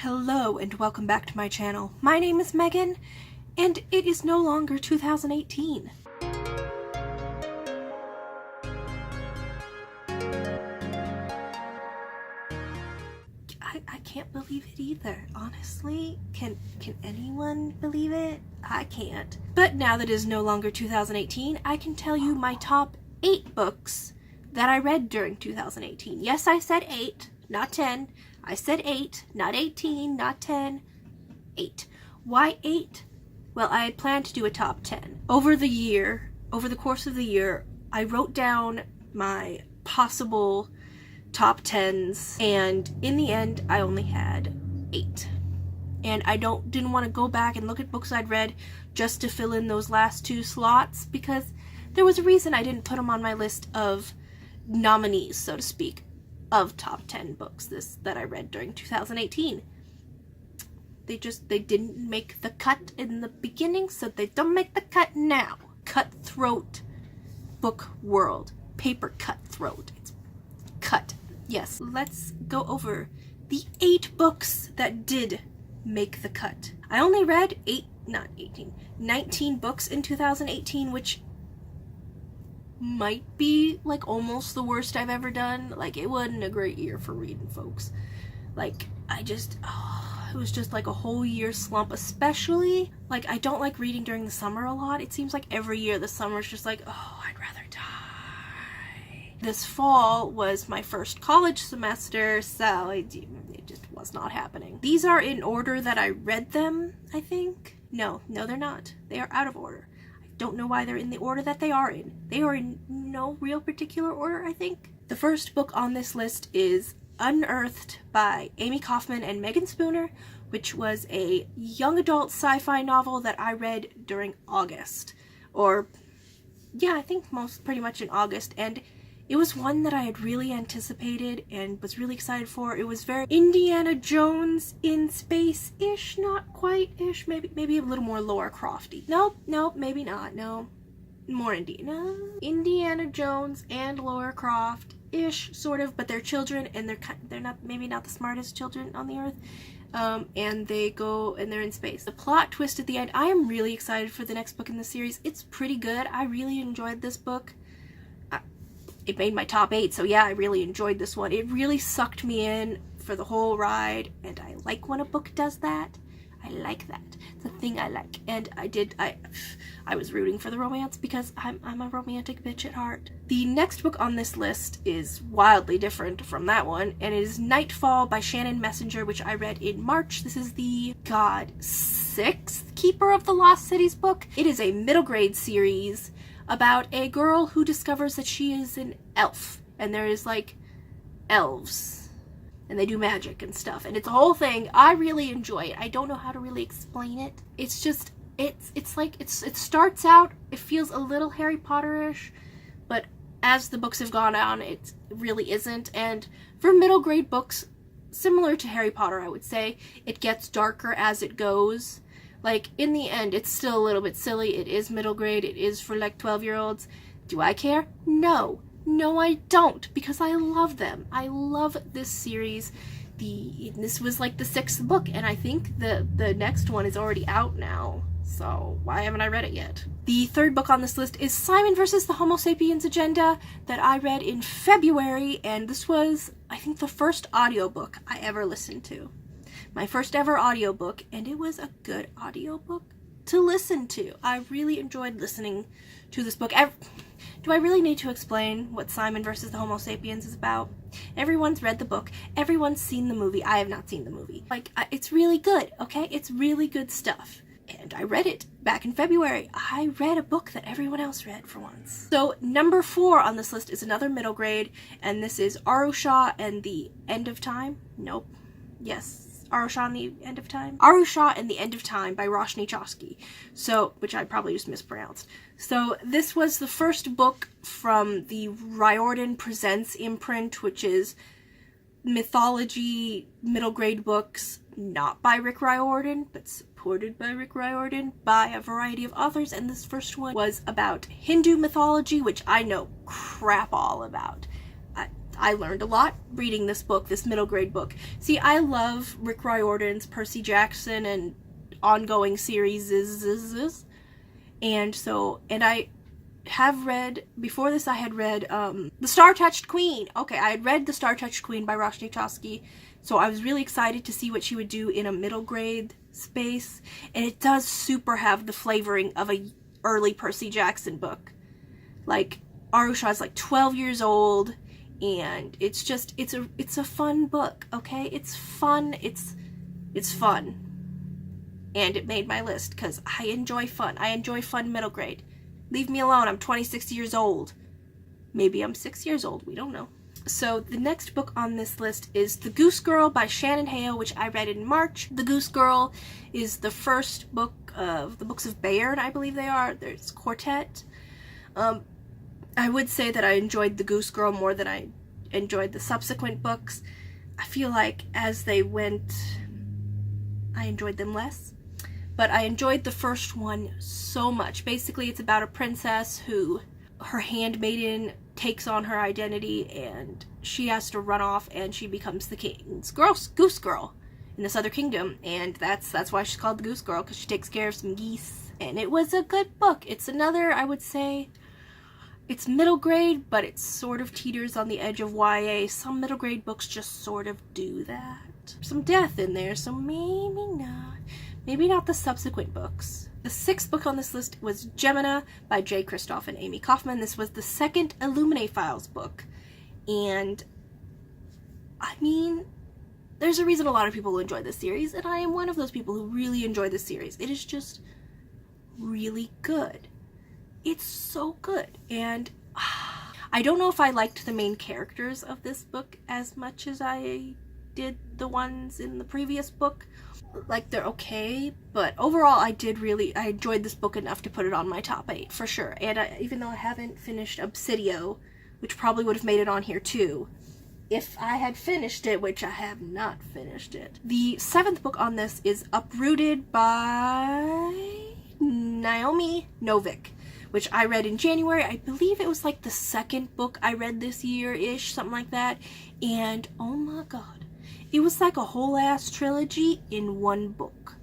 Hello and welcome back to my channel. My name is Meagan, and it is no longer 2018. I can't believe it either, honestly. Can anyone believe it? I can't. But now that it is no longer 2018, I can tell you my top 8 books that I read during 2018. Yes, I said 8, not 10. I said 8, not 18, not 10, 8. Why 8? Well, I had planned to do a top 10. Over the course of the year, I wrote down my possible top 10s, and in the end, I only had 8. And I didn't want to go back and look at books I'd read just to fill in those last 2 slots, because there was a reason I didn't put them on my list of nominees, so to speak, of top 10 books that I read during 2018. They didn't make the cut in the beginning, so they don't make the cut now. Cutthroat book world. Paper cutthroat. It's cut. Yes, let's go over the 8 books that did make the cut. I only read 19 books in 2018, which might be like almost the worst I've ever done. Like, it wasn't a great year for reading, folks. Like, it was just like a whole year slump, especially like I don't like reading during the summer a lot. It seems like every year the summer's just like, oh, I'd rather die. This fall was my first college semester, so it just was not happening. These are in order that I read them, I think. No, they're not. They are out of order. Don't know why they're in the order that they are in. They are in no real particular order, I think. The first book on this list is Unearthed by Amie Kaufman and Meagan Spooner, which was a young adult sci-fi novel that I read during August. Or, yeah, I think pretty much in August. And it was one that I had really anticipated and was really excited for. It was very Indiana Jones in space-ish, not quite-ish, maybe a little more Lara Crofty. Nope, maybe not, no. More Indiana Jones and Lara Croft-ish, sort of, but they're children, and they're maybe not the smartest children on the earth. And they go and they're in space. The plot twist at the end, I am really excited for the next book in the series. It's pretty good. I really enjoyed this book. It made my top 8, so yeah, I really enjoyed this one. It really sucked me in for the whole ride, and I like when a book does that. I like that. It's a thing I like. And I was rooting for the romance because I'm a romantic bitch at heart. The next book on this list is wildly different from that one, and it is Nightfall by Shannon Messenger, which I read in March. This is the, 6th Keeper of the Lost Cities book. It is a middle grade series about a girl who discovers that she is an elf, and there is like elves and they do magic and stuff, and it's a whole thing. I really enjoy it. I don't know how to really explain it. It's just it starts out, it feels a little Harry Potter-ish, but as the books have gone on, it really isn't. And for middle grade books, similar to Harry Potter, I would say, it gets darker as it goes. Like, in the end, it's still a little bit silly. It is middle grade. It is for, like, 12-year-olds. Do I care? No. No, I don't, because I love them. I love this series. This was, like, the 6th book, and I think the next one is already out now. So, why haven't I read it yet? The 3rd book on this list is Simon vs. the Homo-Sapiens Agenda that I read in February, and this was, I think, the first audiobook I ever listened to. My first ever audiobook, and it was a good audiobook to listen to. I really enjoyed listening to this book. Do I really need to explain what Simon vs. the Homo-Sapiens is about? Everyone's read the book. Everyone's seen the movie. I have not seen the movie. Like, it's really good, okay? It's really good stuff. And I read it back in February. I read a book that everyone else read for once. So, number 4 on this list is another middle grade, and this is Shah and the End of Time. Nope. Yes. Shah and the End of Time? Shah and the End of Time by Roshani, which I probably just mispronounced. So this was the first book from the Riordan Presents imprint, which is mythology middle grade books, not by Rick Riordan, but supported by Rick Riordan by a variety of authors. And this first one was about Hindu mythology, which I know crap all about. I learned a lot reading this book, this middle grade book. See, I love Rick Riordan's Percy Jackson and ongoing series, and I have read, before this I had read The Star-Touched Queen. Okay, I had read The Star-Touched Queen by Roshani, so I was really excited to see what she would do in a middle grade space, and it does super have the flavoring of a early Percy Jackson book. Like, Arusha's like 12 years old, and it's just, it's a fun book, okay? It's fun, it's fun. And it made my list, because I enjoy fun. I enjoy fun middle grade. Leave me alone, I'm 26 years old. Maybe I'm 6 years old, we don't know. So the next book on this list is The Goose-Girl by Shannon Hale, which I read in March. The Goose-Girl is the first book of the books of Bayard, I believe they are. There's quartet. I would say that I enjoyed The Goose-Girl more than I enjoyed the subsequent books. I feel like as they went, I enjoyed them less. But I enjoyed the first one so much. Basically, it's about a princess who, her handmaiden takes on her identity, and she has to run off, and she becomes the king's Goose-Girl in this other kingdom. And that's why she's called the Goose-Girl, because she takes care of some geese. And it was a good book. It's another, I would say, it's middle grade, but it sort of teeters on the edge of YA. Some middle grade books just sort of do that. Some death in there, so maybe not. Maybe not the subsequent books. The sixth book on this list was Gemina by J. Kristoff and Amie Kaufman. This was the second Illuminae Files book. And, I mean, there's a reason a lot of people enjoy this series, and I am one of those people who really enjoy this series. It is just really good. It's so good. And I don't know if I liked the main characters of this book as much as I did the ones in the previous book. Like, they're okay, but overall I enjoyed this book enough to put it on my top 8 for sure. And even though I haven't finished Obsidio, which probably would have made it on here too if I had finished it, which I have not finished it. The seventh book on this is Uprooted by Naomi Novik, which I read in January. I believe it was like the second book I read this year-ish, something like that. And oh my god, it was like a whole ass trilogy in one book.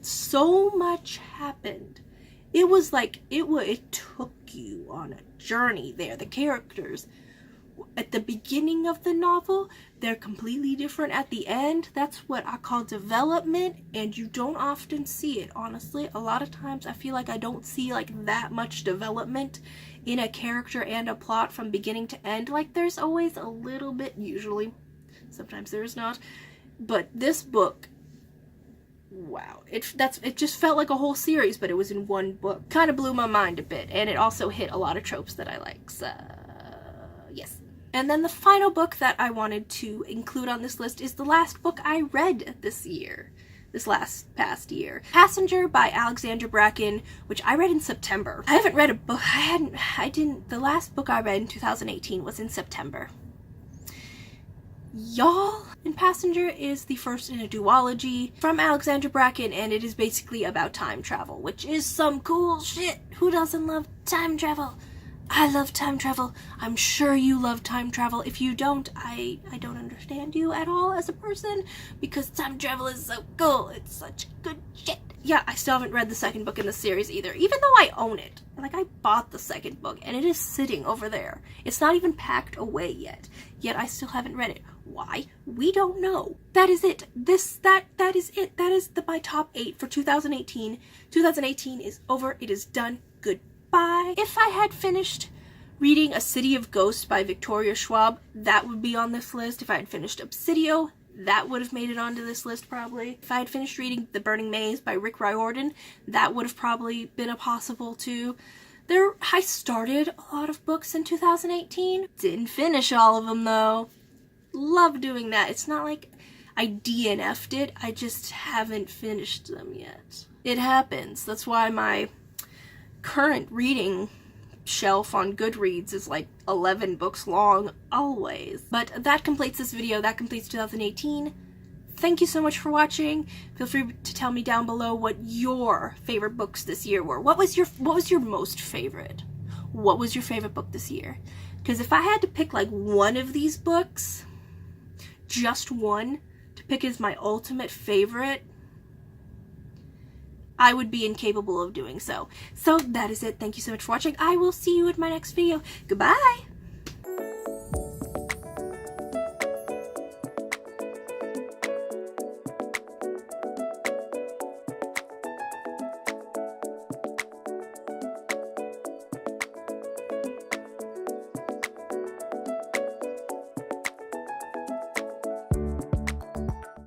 So much happened. It was like, it took you on a journey there. The characters at the beginning of the novel, they're completely different at the end. That's what I call development, and you don't often see it, honestly. A lot of times I feel like I don't see like that much development in a character and a plot from beginning to end. Like, there's always a little bit, usually. Sometimes there is not. But this book, wow. It just felt like a whole series, but it was in one book. Kind of blew my mind a bit, and it also hit a lot of tropes that I like, so yes. And then the final book that I wanted to include on this list is the last book I read this past year. Passenger by Alexandra Bracken, which I read in September. I haven't read a book, the last book I read in 2018 was in September. Y'all, and Passenger is the first in a duology from Alexandra Bracken, and it is basically about time travel, which is some cool shit. Who doesn't love time travel? I love time travel. I'm sure you love time travel. If you don't, I don't understand you at all as a person, because time travel is so cool. It's such good shit. Yeah, I still haven't read the second book in the series either, even though I own it. Like, I bought the second book, and it is sitting over there. It's not even packed away yet I still haven't read it. Why? We don't know. That is it. That is it. That is my top 8 for 2018. 2018 is over. It is done. Goodbye. If I had finished reading A City of Ghosts by Victoria Schwab, that would be on this list. If I had finished Obsidio, that would have made it onto this list probably. If I had finished reading The Burning Maze by Rick Riordan, that would have probably been a possible too. I started a lot of books in 2018. Didn't finish all of them though. Love doing that. It's not like I DNF'd it, I just haven't finished them yet. It happens. That's why my current reading shelf on Goodreads is like 11 books long, always. But that completes this video. That completes 2018. Thank you so much for watching. Feel free to tell me down below what your favorite books this year were. What was your most favorite? What was your favorite book this year? Because if I had to pick like one of these books, just one, to pick as my ultimate favorite, I would be incapable of doing so. So that is it. Thank you so much for watching. I will see you in my next video. Goodbye!